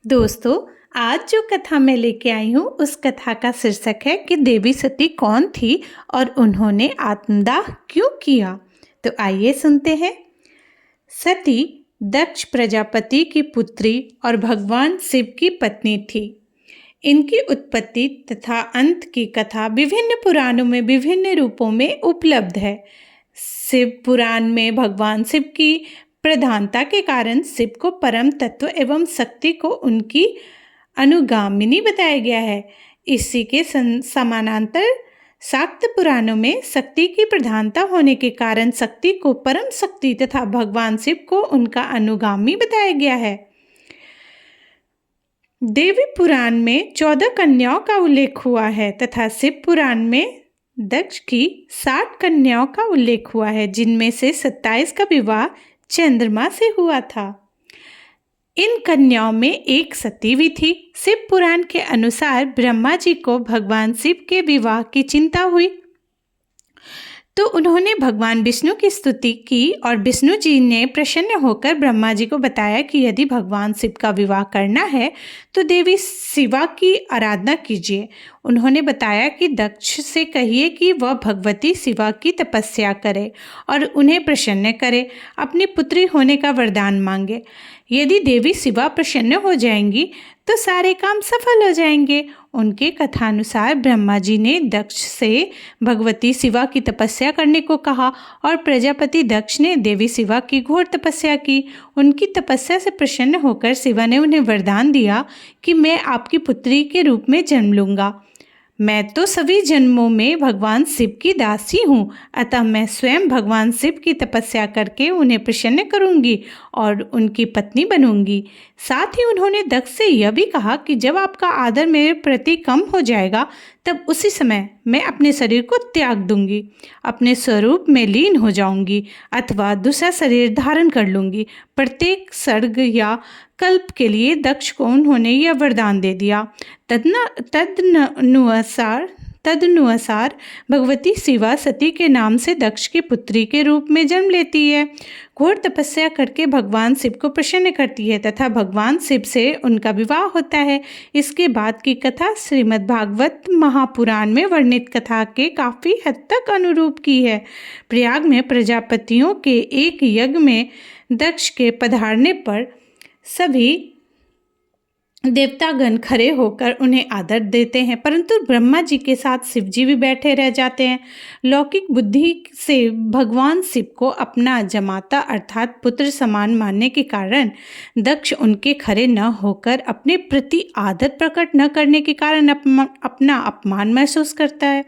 दोस्तों, आज जो कथा मैं लेके आई हूँ उस कथा का शीर्षक है कि देवी सती कौन थी और उन्होंने आत्मदाह क्यों किया। तो आइए सुनते हैं। सती दक्ष प्रजापति की पुत्री और भगवान शिव की पत्नी थी। इनकी उत्पत्ति तथा अंत की कथा विभिन्न पुराणों में विभिन्न रूपों में उपलब्ध है। शिव पुराण में भगवान शिव की प्रधानता के कारण शिव को परम तत्व एवं शक्ति को उनकी अनुगामिनी बताया गया है। इसी के समानांतर शाक्त पुराणों में शक्ति की प्रधानता होने के कारण शक्ति को परम शक्ति तथा भगवान शिव को उनका अनुगामी बताया गया है। देवी पुराण में 14 कन्याओं का उल्लेख हुआ है तथा शिव पुराण में दक्ष की 60 कन्याओं का उल्लेख हुआ है, जिनमें से 27 का विवाह चंद्रमा से हुआ था। इन कन्याओं में एक सती भी थी। शिव पुराण के अनुसार ब्रह्मा जी को भगवान शिव के विवाह की चिंता हुई तो उन्होंने भगवान विष्णु की स्तुति की और विष्णु जी ने प्रसन्न होकर ब्रह्मा जी को बताया कि यदि भगवान शिव का विवाह करना है तो देवी शिवा की आराधना कीजिए। उन्होंने बताया कि दक्ष से कहिए कि वह भगवती शिवा की तपस्या करे और उन्हें प्रसन्न करे, अपनी पुत्री होने का वरदान मांगे। यदि देवी शिवा प्रसन्न हो जाएंगी तो सारे काम सफल हो जाएंगे। उनके कथानुसार ब्रह्मा जी ने दक्ष से भगवती शिवा की तपस्या करने को कहा और प्रजापति दक्ष ने देवी शिवा की घोर तपस्या की। उनकी तपस्या से प्रसन्न होकर शिवा ने उन्हें वरदान दिया कि मैं आपकी पुत्री के रूप में जन्म लूँगा। मैं तो सभी जन्मों में भगवान शिव की दासी हूँ, अतः मैं स्वयं भगवान शिव की तपस्या करके उन्हें प्रसन्न करूँगी और उनकी पत्नी बनूँगी। साथ ही उन्होंने दक्ष से यह भी कहा कि जब आपका आदर मेरे प्रति कम हो जाएगा तब उसी समय मैं अपने शरीर को त्याग दूंगी, अपने स्वरूप में लीन हो जाऊंगी अथवा दूसरा शरीर धारण कर लूंगी। प्रत्येक सर्ग या कल्प के लिए दक्ष को उन्होंने यह वरदान दे दिया। तदनुसार भगवती शिवा सती के नाम से दक्ष की पुत्री के रूप में जन्म लेती है, घोर तपस्या करके भगवान शिव को प्रसन्न करती है तथा भगवान शिव से उनका विवाह होता है। इसके बाद की कथा श्रीमद् भागवत महापुराण में वर्णित कथा के काफ़ी हद तक अनुरूप की है। प्रयाग में प्रजापतियों के एक यज्ञ में दक्ष के पधारने पर सभी देवतागण खड़े होकर उन्हें आदर देते हैं, परंतु ब्रह्मा जी के साथ शिव जी भी बैठे रह जाते हैं। लौकिक बुद्धि से भगवान शिव को अपना जमाता अर्थात पुत्र समान मानने के कारण दक्ष उनके खड़े न होकर अपने प्रति आदर प्रकट न करने के कारण अपना अपमान महसूस करता है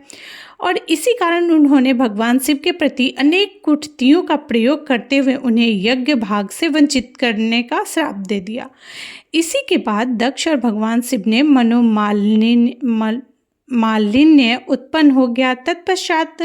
और इसी कारण उन्होंने भगवान शिव के प्रति अनेक कुटित्तियों का प्रयोग करते हुए उन्हें यज्ञ भाग से वंचित करने का श्राप दे दिया। इसी के बाद दक्ष और भगवान शिव ने मालिन्य उत्पन्न हो गया। तत्पश्चात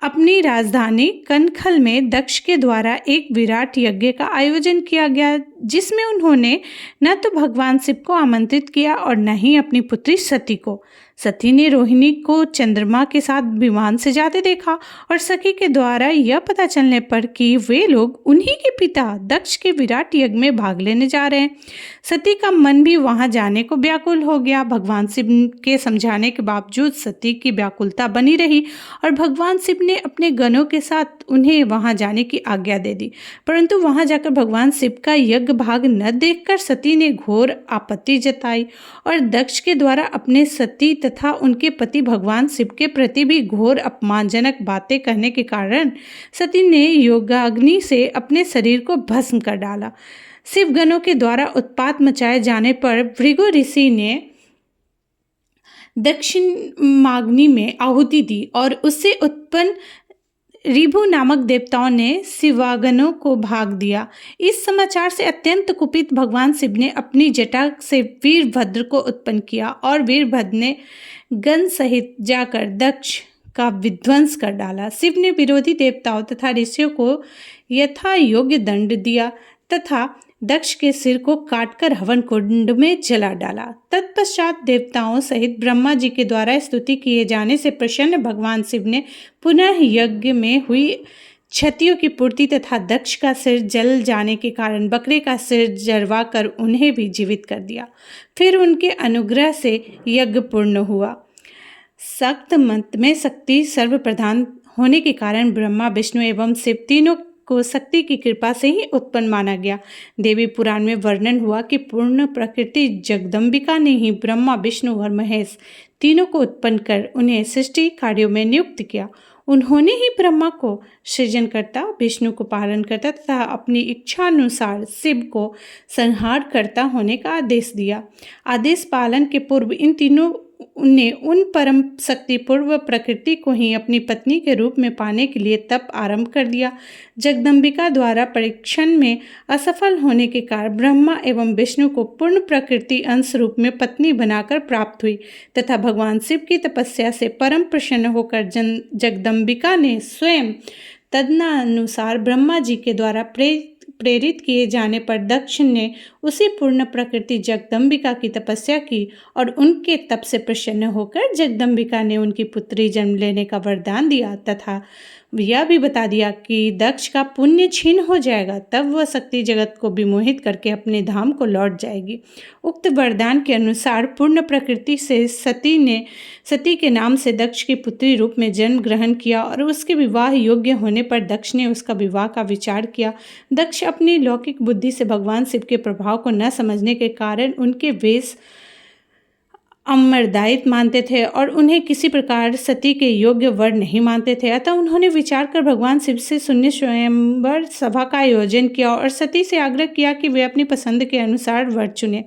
अपनी राजधानी कनखल में दक्ष के द्वारा एक विराट यज्ञ का आयोजन किया गया, जिसमें उन्होंने न तो भगवान शिव को आमंत्रित किया और न ही अपनी पुत्री सती को। सती ने रोहिणी को चंद्रमा के साथ विमान से जाते देखा और सखी के द्वारा यह पता चलने पर कि वे लोग उन्हीं के पिता दक्ष के विराट यज्ञ में भाग लेने जा रहे हैं, सती का मन भी वहां जाने को व्याकुल हो गया। भगवान शिव के समझाने के बावजूद सती की व्याकुलता बनी रही और भगवान शिव ने अपने गणों के साथ उन्हें वहां जाने की आज्ञा दे दी, परंतु वहां जाकर भगवान शिव का यज्ञ भाग न देखकर सती ने घोर आपत्ति जताई और दक्ष के द्वारा अपने सती तथा उनके पति भगवान शिव के प्रति भी घोर अपमानजनक बातें कहने के कारण सती ने योगाग्नि से अपने शरीर को भस्म कर डाला। शिवगणों के द्वारा उत्पात मचाए जाने पर भृगु ऋषि ने दक्षिणाग्नि में आहुति दी और उससे उत्पन्न ऋभु नामक देवताओं ने शिवागणों को भाग दिया। इस समाचार से अत्यंत कुपित भगवान शिव ने अपनी जटा से वीरभद्र को उत्पन्न किया और वीरभद्र ने गण सहित जाकर दक्ष का विध्वंस कर डाला। शिव ने विरोधी देवताओं तथा ऋषियों को यथा योग्य दंड दिया तथा दक्ष के सिर को काटकर हवन कुंड में जला डाला। तत्पश्चात देवताओं सहित ब्रह्मा जी के द्वारा स्तुति किए जाने से प्रसन्न भगवान शिव ने पुनः यज्ञ में हुई क्षतियों की पूर्ति तथा दक्ष का सिर जल जाने के कारण बकरे का सिर जरवा कर उन्हें भी जीवित कर दिया। फिर उनके अनुग्रह से यज्ञ पूर्ण हुआ। सक्त मत में शक्ति सर्वप्रधान होने के कारण ब्रह्मा, विष्णु एवं शिव तीनों को शक्ति की कृपा से ही उत्पन्न माना गया। देवी पुराण में वर्णन हुआ कि पूर्ण प्रकृति जगदम्बिका ने ही ब्रह्मा, विष्णु और महेश तीनों को उत्पन्न कर उन्हें सृष्टि कार्यों में नियुक्त किया। उन्होंने ही ब्रह्मा को सृजनकर्ता, विष्णु को पालनकर्ता तथा अपनी इच्छा अनुसार शिव को संहारकर्ता होने का आदेश दिया। आदेश पालन के पूर्व इन तीनों ने उन परम शक्ति पूर्व प्रकृति को ही अपनी पत्नी के रूप में पाने के लिए तप आरंभ कर दिया। जगदम्बिका द्वारा परीक्षण में असफल होने के कारण ब्रह्मा एवं विष्णु को पूर्ण प्रकृति अंश रूप में पत्नी बनाकर प्राप्त हुई तथा भगवान शिव की तपस्या से परम प्रसन्न होकर जगदम्बिका ने स्वयं तदनुसार ब्रह्मा जी के द्वारा प्रेरित किए जाने पर दक्ष ने उसी पूर्ण प्रकृति जगदम्बिका की तपस्या की और उनके तप से प्रसन्न होकर जगदम्बिका ने उनकी पुत्री जन्म लेने का वरदान दिया तथा यह भी बता दिया कि दक्ष का पुण्य क्षीण हो जाएगा, तब वह शक्ति जगत को विमोहित करके अपने धाम को लौट जाएगी। उक्त वरदान के अनुसार पूर्ण प्रकृति से सती के नाम से दक्ष की पुत्री रूप में जन्म ग्रहण किया और उसके विवाह योग्य होने पर दक्ष ने उसका विवाह का विचार किया। दक्ष अपनी लौकिक बुद्धि से भगवान शिव के प्रभाव को न समझने के कारण उनके वेश अमरदायित मानते थे और उन्हें किसी प्रकार सती के योग्य वर नहीं मानते थे। अतः उन्होंने विचार कर भगवान शिव से शून्य स्वयंवर सभा का आयोजन किया और सती से आग्रह किया कि वे अपनी पसंद के अनुसार वर चुने।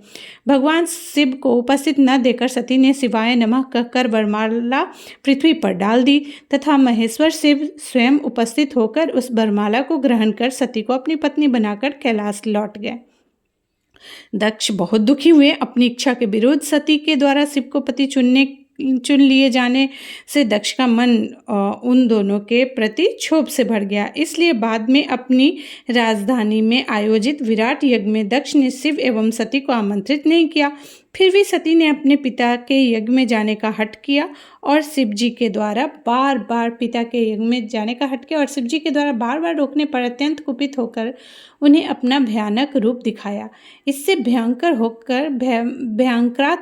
भगवान शिव को उपस्थित न देकर सती ने शिवाय नमः कहकर वरमाला पृथ्वी पर डाल दी तथा महेश्वर शिव स्वयं उपस्थित होकर उस वरमाला को ग्रहण कर सती को अपनी पत्नी बनाकर कैलाश लौट गए। दक्ष बहुत दुखी हुए। अपनी इच्छा के विरुद्ध सती के द्वारा शिव को पति चुन लिए जाने से दक्ष का मन उन दोनों के प्रति क्षोभ से भर गया। इसलिए बाद में अपनी राजधानी में आयोजित विराट यज्ञ में दक्ष ने शिव एवं सती को आमंत्रित नहीं किया। फिर भी सती ने अपने पिता के यज्ञ में जाने का हठ किया और शिव जी के द्वारा बार बार रोकने पर अत्यंत कुपित होकर उन्हें अपना भयानक रूप दिखाया। इससे भयंकरात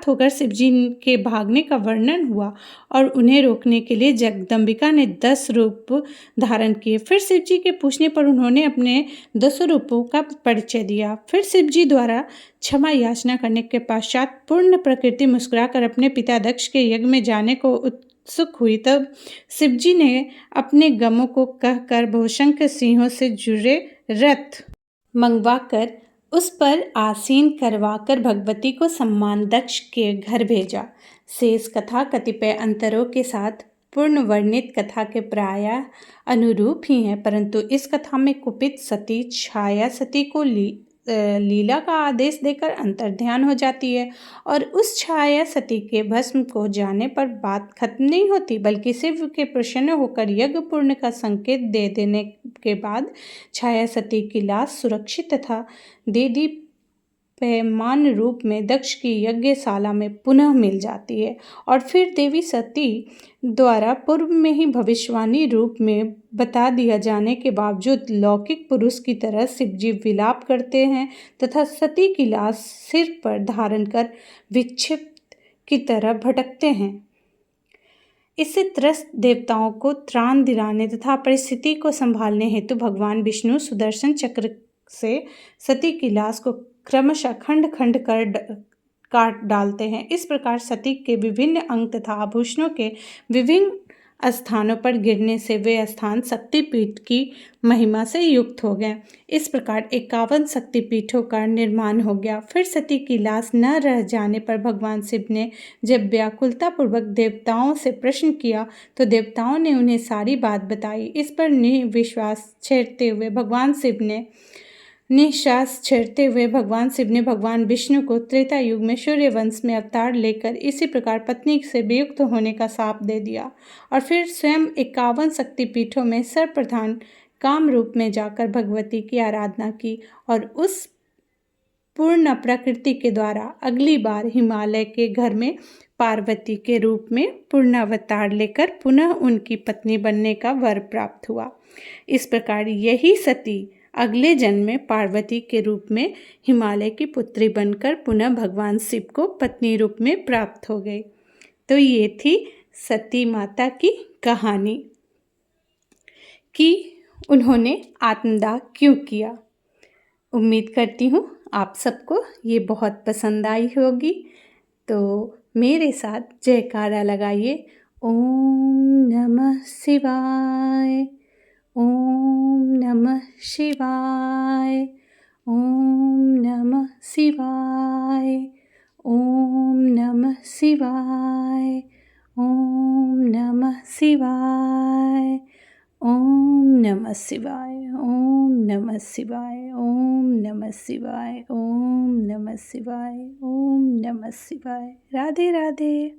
होकर शिव जी के भागने का वर्णन हुआ और उन्हें रोकने के लिए जगदम्बिका ने 10 रूप धारण किए। फिर शिव जी के पूछने पर उन्होंने अपने 10 रूपों का परिचय दिया। फिर शिव जी द्वारा क्षमा याचना करने के पश्चात पूर्ण प्रकृति मुस्कुराकर अपने पिता दक्ष के यज्ञ में जाने को उत्सुक हुई। तब शिव जी ने अपने गमों को कहकर बहुशंख सिंहों से जुड़े रथ मंगवाकर उस पर आसीन करवाकर भगवती को सम्मान दक्ष के घर भेजा। शेष कथा कतिपय अंतरों के साथ पूर्ण वर्णित कथा के प्रायः अनुरूप ही है, परंतु इस कथा में कुपित सती छाया सती को लीला का आदेश देकर अंतर्ध्यान हो जाती है और उस छाया सती के भस्म को जाने पर बात खत्म नहीं होती, बल्कि शिव के प्रसन्न होकर यज्ञ पूर्ण का संकेत दे देने के बाद छाया सती की लाश सुरक्षित तथा दीदी पैमान रूप में दक्ष की यज्ञशाला में पुनः मिल जाती है और फिर देवी सती द्वारा पूर्व में ही भविष्यवाणी रूप में बता दिया जाने के बावजूद लौकिक पुरुष की तरह शिवजी विलाप करते हैं तथा सती की लाश सिर पर धारण कर विक्षिप्त की तरह भटकते हैं। इससे त्रस्त देवताओं को त्राण दिलाने तथा परिस्थिति को संभालने हेतु भगवान विष्णु सुदर्शन चक्र से सती की लाश को क्रमशः खंड खंड कर काट डालते हैं। इस प्रकार सती के विभिन्न अंग तथा आभूषणों के विभिन्न स्थानों पर गिरने से वे स्थान शक्तिपीठ की महिमा से युक्त हो गए। इस प्रकार 51 शक्तिपीठों का निर्माण हो गया। फिर सती की लाश न रह जाने पर भगवान शिव ने जब व्याकुलतापूर्वक देवताओं से प्रश्न किया तो देवताओं ने उन्हें सारी बात बताई। इस पर निःश्वास छेड़ते हुए भगवान शिव ने भगवान विष्णु को त्रेता युग में सूर्यवंश में अवतार लेकर इसी प्रकार पत्नी से वियुक्त होने का शाप दे दिया और फिर स्वयं 51 शक्तिपीठों में सर्वप्रधान काम रूप में जाकर भगवती की आराधना की और उस पूर्ण प्रकृति के द्वारा अगली बार हिमालय के घर में पार्वती के रूप में पूर्णावतार लेकर पुनः उनकी पत्नी बनने का वर प्राप्त हुआ। इस प्रकार यही सती अगले जन्म में पार्वती के रूप में हिमालय की पुत्री बनकर पुनः भगवान शिव को पत्नी रूप में प्राप्त हो गई। तो ये थी सती माता की कहानी कि उन्होंने आत्मदाह क्यों किया। उम्मीद करती हूँ आप सबको ये बहुत पसंद आई होगी। तो मेरे साथ जयकारा लगाइए, ओम नमः शिवाय, ओम नमः शिवाय, ओम नमः शिवाय, ओम नमः शिवाय, ओम नमः शिवाय, ओम नमः शिवाय, ओम नमः शिवाय, ओम नमः शिवाय, ओम नमः शिवाय, ओम नमः शिवाय। राधे राधे।